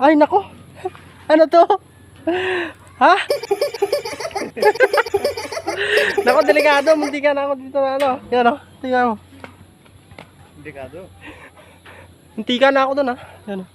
Ay, nako. Ano to? Ha? Nako, delikado. Muntikan ako dito na ano. Yan o. Tingnan mo. Delikado. Muntikan na ako dun ha. Yan o.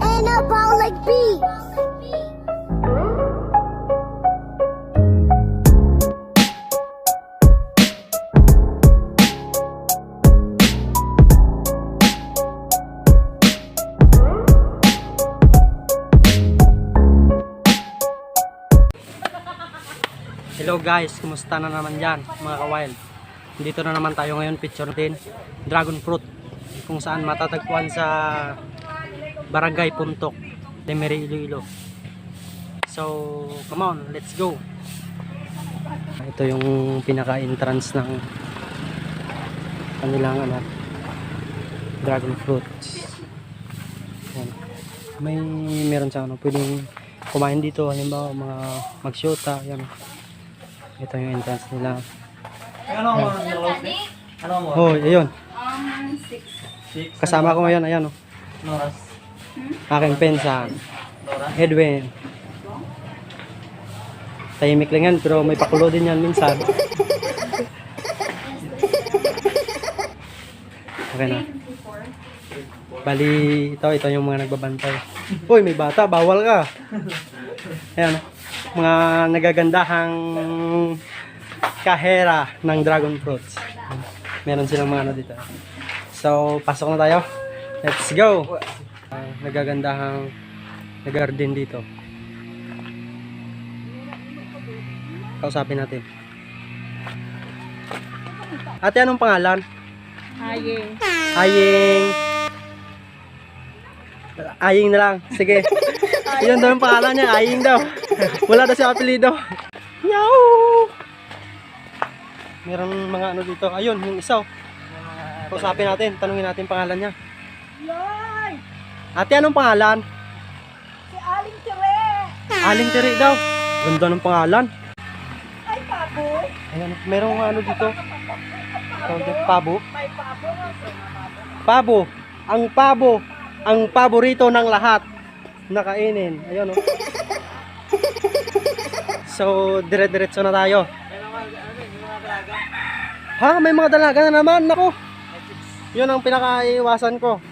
Anabolic beats. Hello guys, kumusta na naman yan mga ka-wild? Dito na naman tayo ngayon, picture natin dragon fruit kung saan matatagpuan sa Barangay Puntok, Lemery, Iloilo. So, come on, let's go. Ito yung pinaka-entrance ng kanilang dragon fruits. Yan. Meron siyang pwedeng kumain dito, halimbawa mga magsyota, yan. Ito yung entrance nila. Ano mo? Ano mo? Oh, ayun. 6. Kasama ko ngayon, ayan oh. Noras. Aking pensan. Nora. Edwin. Tahimik lang yan, pero may pakulo din yan minsan. Okay na. Bali, ito yung mga nagbabantay. Uy, may bata, bawal ka. Ayan, mga nagagandahang kahera ng dragon fruits. Meron silang mga ano dito. So, pasok na tayo. Let's go! Nagagandahang garden dito. Kausapin natin. Ate, anong pangalan? Ayeng. Aying. Aying na lang. Sige. Yun daw yung pangalan niya. Aying daw. Wala daw siya apelido. Meow! Meron mga ano dito. Ayun, yung isa. Kausapin natin. Tanungin natin pangalan niya. Yoy! Ate, anong pangalan? Si Aling Tere! Aling Tiri daw. Ganda ng pangalan. Ay, pabo! Ayan, merong ano dito. Tawag dito, pabo. May pabo nga. Pabo. Ang pabo. Ang paborito ng lahat. Nakainin. Ayun, oh. So, dire-diretso na tayo. Ha? May mga dalaga na naman. Nako. Yun ang pinakaiwasan ko.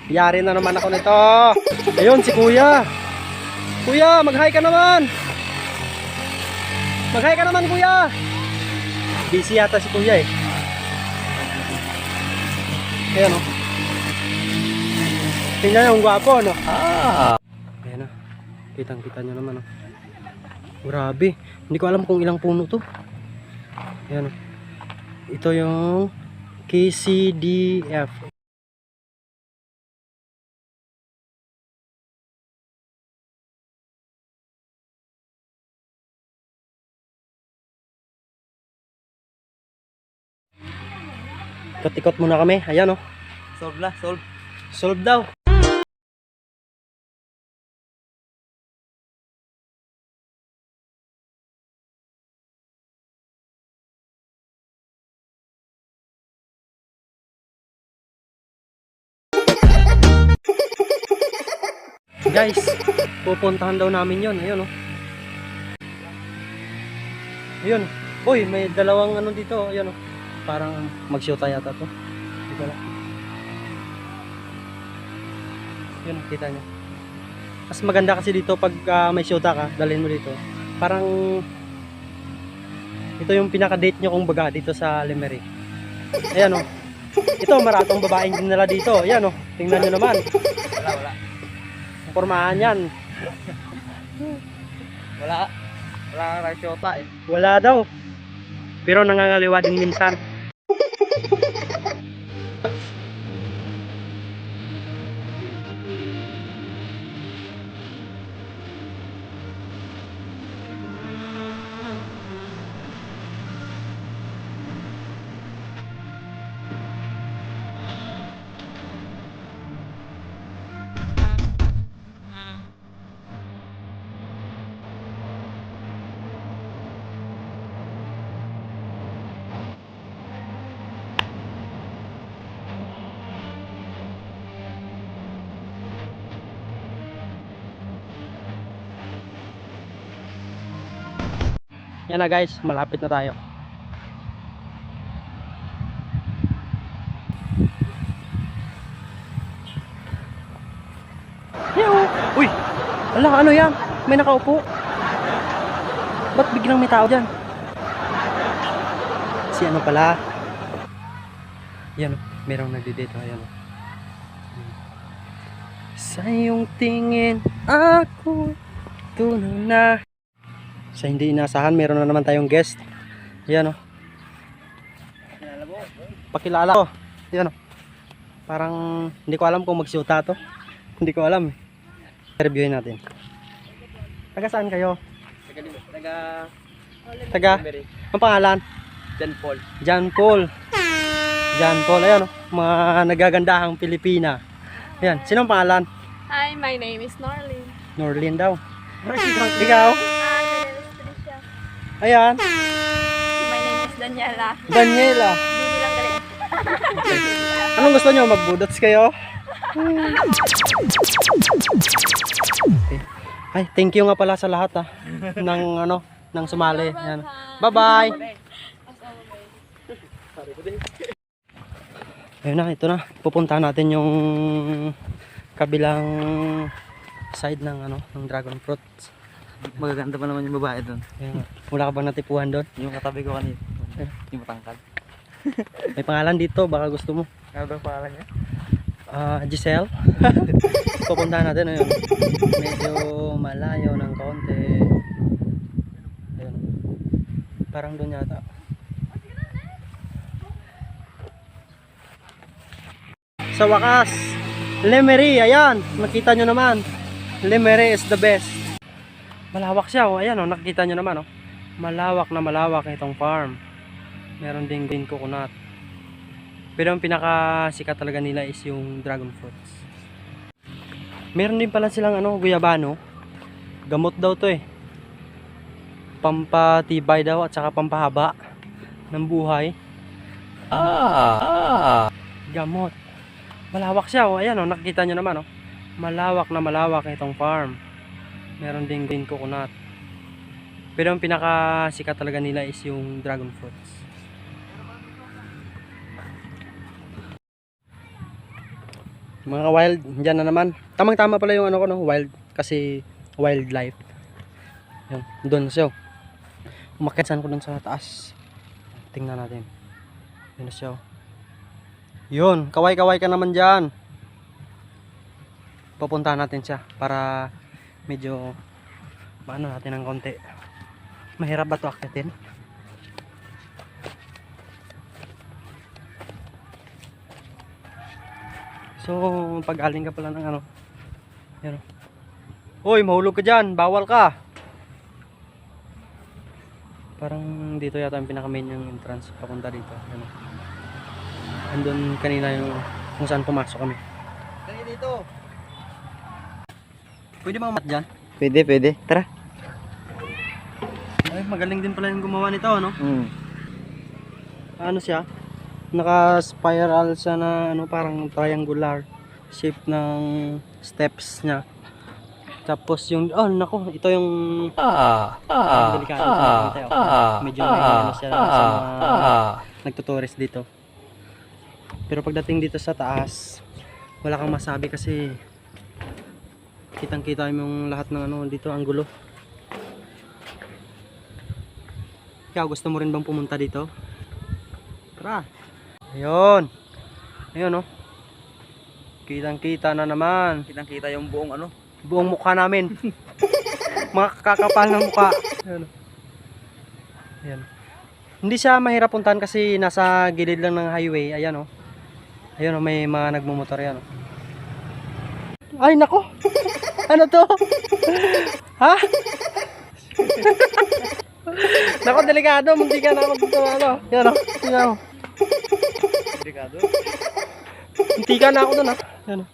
Yari na naman ako nito. Ayun, si Kuya. Kuya, mag-hi ka naman. Mag-hi ka naman, Kuya. Busy yata si Kuya eh. Ayan, oh. Tingnan yung gwapo, no? Ayan, oh. Kitang-kita nyo naman, oh. Grabe. Hindi ko alam kung ilang puno to. Ayan, oh. Ito yung KCDF. Ikot-ikot muna kami. Ayan, oh. Solve la, solve. Solve daw. Guys, pupuntahan daw namin yon. Ayun, oh. Ayun. Uy, may dalawang ano dito. Ayun, oh. Parang mag-shoota yata to. Dito lang. Yun, kita nyo. Mas maganda kasi dito pag may shoota ka, dalhin mo dito. Parang ito yung pinaka-date nyo kung baga dito sa Lemery. Ayan, oh. Ito, maratong babaeng dinala dito. Ayan, oh. Tingnan nyo naman. Wala. Pormahan yan. Wala ka syota eh. Wala daw. Pero nangangaliwa din minsan. Yan na guys, malapit na tayo. Uy! Ala, ano yan? May nakaupo. Ba't biglang may tao dyan? Si ano pala? Yan, merong nagdidito. Ayan. Sa iyong tingin, ako tunay na. Sa hindi inasahan, meron na naman tayong guest. Ayan o. Pakilala ko. Ayan o. Parang, hindi ko alam kung magsiuta to. Hindi ko alam eh. Interviewin natin. Taga saan kayo? Taga? Ang pangalan? John Paul. John Paul. John Paul. Ayan o. Mga nagagandahang Pilipina. Ayan. Sino ang pangalan? Hi, my name is Norlin. Norlin daw. Ikaw? Hi, my name is Tricia. Ayan. My name is Daniela. Daniela. Bibi lang gali. Anong gusto nyo? Magbudots kayo? Okay. Ay, thank you nga pala sa lahat ng ano, ng sumali. Ayan. Bye-bye. Ayun na, ito na. Pupuntahan natin yung kabilang side ng ano, ng dragon fruit. Magaganda pa naman yung babae doon. Ayun. Wala ka bang natipuhan doon? Yung katabi ko kanina. Yung matangkad. May pangalan dito, baka gusto mo. Ano ba pangalan niya? Giselle. Pupuntahan natin ayun. Medyo malayo ng konti. Ayun. Parang doon yata. Sa wakas, Lemery, ayan, nakita nyo naman. Lemery is the best. Malawak siya, oh. Ayan, oh, nakita nyo naman, oh. Malawak na malawak itong farm. Meron ding green coconut. Pero ang pinakasikat talaga nila is yung dragon fruits. Meron din pala silang ano, guyabano. Gamot daw to eh. Pampatibay daw at saka pampahaba ng buhay. Gamot. Malawak siya, oh. Ayan, oh, nakikita nyo naman, oh. Malawak na malawak itong farm. Meron ding green coconut. Pero ang pinakasikat talaga nila is yung dragon fruits. Mga wild, dyan na naman. Tamang-tama pala yung ano ko, no? Wild, kasi wildlife. Yun, doon siya. Umakitsan ko doon sa taas. Tingnan natin. Yun siya. Yun, kaway-kaway ka naman dyan. Pupuntahan natin siya para medyo maano natin ng konti. Mahirap ba ito akitin? So, pag-aling ka pala ng ano. Yan. Hoy, mahulog ka dyan. Bawal ka. Parang dito yata yung pinaka-main yung entrance papunta dito. Yan. Andun kanina yung kung saan pumasok kami. Dali dito. Pwede bang mat dyan? Pwede. Tara. Ay, magaling din pala yung gumawa nito, no? Ano siya? Naka-spiral siya na ano, parang triangular shape ng steps niya. Tapos yung nako, ito yung delikado ito. Medyo may ano siya sa mga nagtutourist dito. Pero pagdating dito sa taas, wala kang masabi kasi kitang-kita yung lahat ng ano dito, ang gulo. Ikaw, gusto mo rin bang pumunta dito? Tara. Ayun. Ayun, oh. Kitang-kita na naman. Kitang-kita yung buong ano. Buong mukha namin. Mga kakapal ng mukha. Ayun. Ayan. Hindi siya mahirap puntahan kasi nasa gilid lang ng highway. Ayan, oh. Ayun, oh, may mga nagmumotor yan, oh. Ay, nako. Ano to? Ha? Nako, delikado. Munti ka na ako dito, ano. Yan, oh. Tingnan mo. Delikado. Munti ka na ako dun, ha. Yan, oh.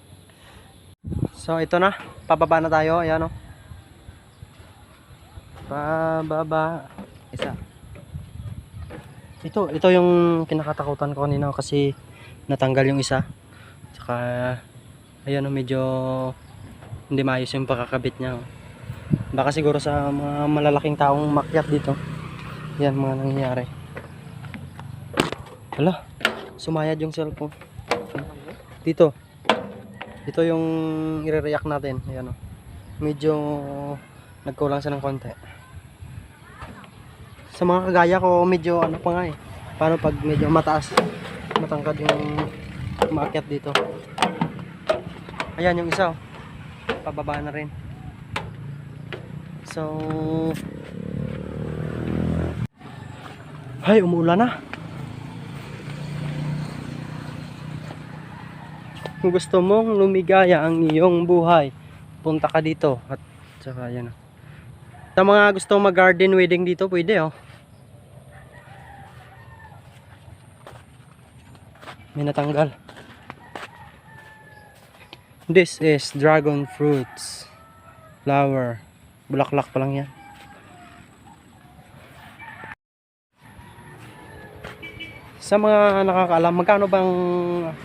So, ito na. Pababa na tayo. Ayan, oh. Pababa. Isa. Ito yung kinakatakutan ko kanina kasi natanggal yung isa. Saka ayan, medyo hindi maayos yung pagkakabit niya. Baka siguro sa mga malalaking taong makyat dito, Yan mga nangyayari. Hala, sumayad yung cellphone. Dito. Ito yung i-react natin. Ayan o. Medyo nagkulang siya ng konti. Sa mga kagaya ko, medyo ano pa nga eh. Paano pag medyo mataas, matangkad yung umakyat dito. Ayan yung isa. Pababa na rin. So, ay, umuulan na. Kung gusto mong lumigaya ang iyong buhay, punta ka dito. At saka yan. Sa mga gusto mag-garden wedding dito, pwede oh. May natanggal. This is dragon fruits. Flower. Bulaklak pa lang yan. Sa mga nakakaalam,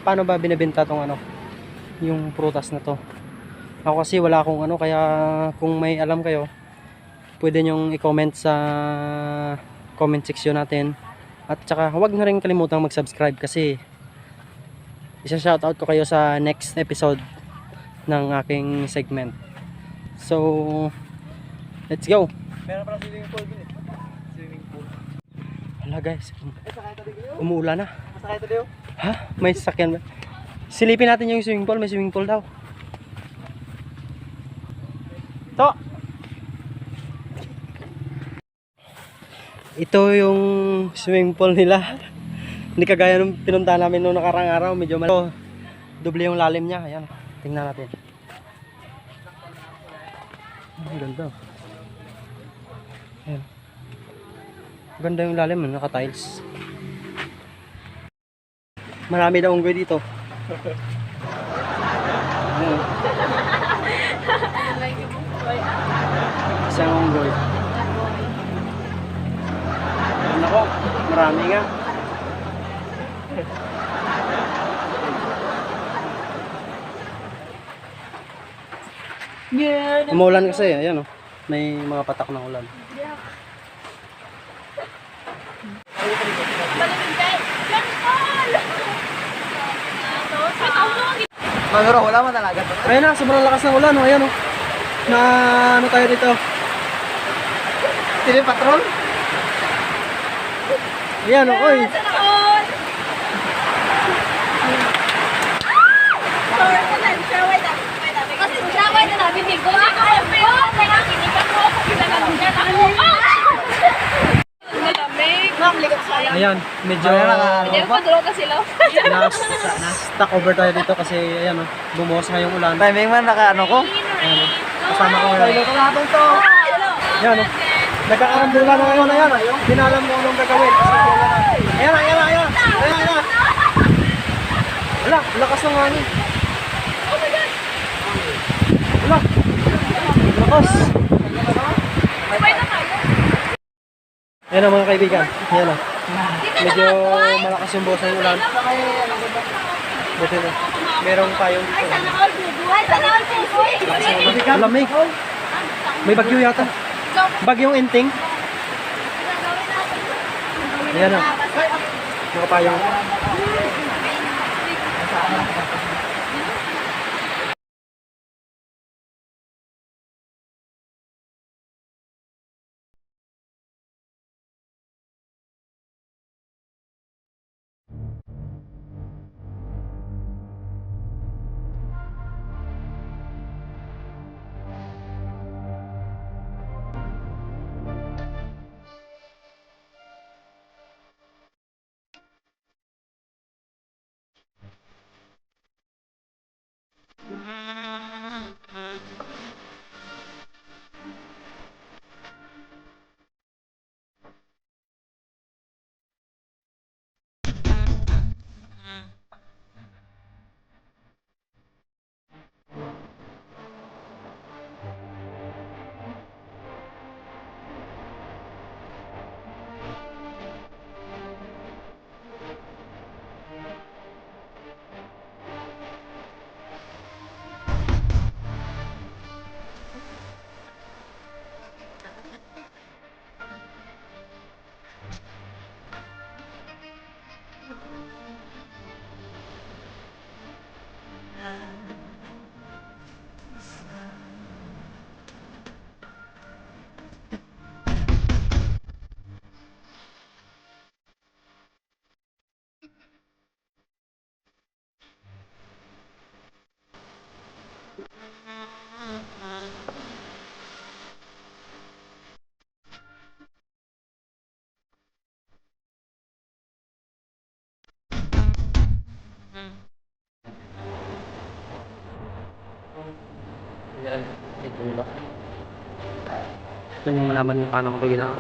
paano ba binibenta tong ano, yung prutas na to? Ako kasi wala akong ano, kaya kung may alam kayo, pwede nyong i-comment sa comment section natin. At saka huwag na rin kalimutang mag-subscribe kasi isa-shoutout ko kayo sa next episode ng aking segment. So, let's go! Meron pala swimming pool dun eh. Swimming pool. Hala guys, umuulan na. Masakay ito daw. Ha? May sasakyan ba? Silipin natin yung swimming pool. May swimming pool daw. To! Ito yung swimming pool nila. Hindi kagaya nung pinunta namin noong nakarang araw. Medyo doble yung lalim niya. Ayan. Tingnan natin. Ang ganda. Ayan. Ganda yung lalim. Naka-tiles. Marami daw unggoy dito. Ayan. Isang unggoy. Nako, marami nga. Umulan kasi, ayan oh. May mga patak ng ulan. Magro, wala man talaga. Ayan na, sobrang lakas ng ulan oh. Ayan oh. Na ano tayo dito? Sino yung patrol? Ayan oh, oy. Ayan, medyo na-stuck over tayo dito kasi ayan oh, bumuhos nga yung ulan. Timing man naka ano ko. Ayan oh, kasama ko ngayon. Ayan oh, nagkakaramdula na ngayon, ayan oh. Dinalam mo anong gagawin kasi ulan na. Ayan, ayan, ayan, ayan, ayan. Wala, lakas ng hangin. Wala, lakas. Ayan oh mga kaibigan, ayan oh. Medyo malakas yung buhos ng ulan. Buti na. Merong payong dito. Lamig. May bagyo yata. Bagyong Enting. Ayan o. Mga payong. Yan, ito ba? Gusto nyo malaman kung paano ko ito ginawa.